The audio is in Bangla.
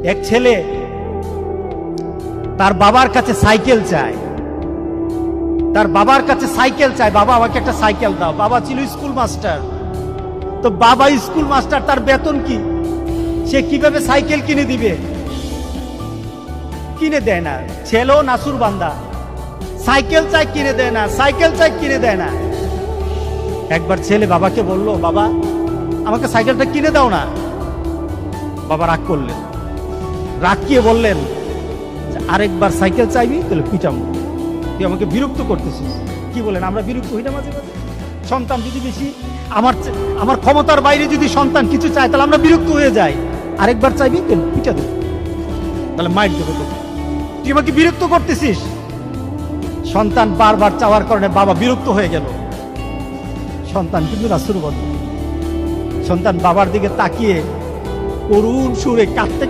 এক ছেলে তার বাবার কাছে সাইকেল চায়, তার বাবার কাছে সাইকেল চায়, বাবা আমাকে একটা সাইকেল দাও। বাবা ছিল স্কুল মাস্টার। তো বাবা স্কুল মাস্টার, তার বেতন কি, সে কিভাবে সাইকেল কিনে দিবে? কিনে দেয় না। ছেলেও নাসুর বান্দা, সাইকেল চাই কিনে দেয় না, সাইকেল চাই কিনে দেয় না। একবার ছেলে বাবাকে বলল, বাবা আমাকে সাইকেলটা কিনে দাও না। বাবা রাগ করলেন, রাগ কিয়ে বললেন, আরেকবার সাইকেল চাইবি তাহলে পিটামো, তুই আমাকে বিরক্ত করতেছিস। কি বলেন, আমরা বিরক্ত হই না মাঝে মাঝে? সন্তান যদি বেশি আমার ক্ষমতার বাইরে যদি সন্তান কিছু চায় তাহলে আমরা বিরক্ত হয়ে যাই। আরেকবার চাইবি তাহলে পিটা দেবো, তাহলে মাইর দেবো তোকে, তুই আমাকে বিরক্ত করতেছিস। সন্তান বারবার চাওয়ার কারণে বাবা বিরক্ত হয়ে গেল। সন্তান কিন্তু রাসূল বন্ধু, সন্তান বাবার দিকে তাকিয়ে করুণ সুরে কাঁদতে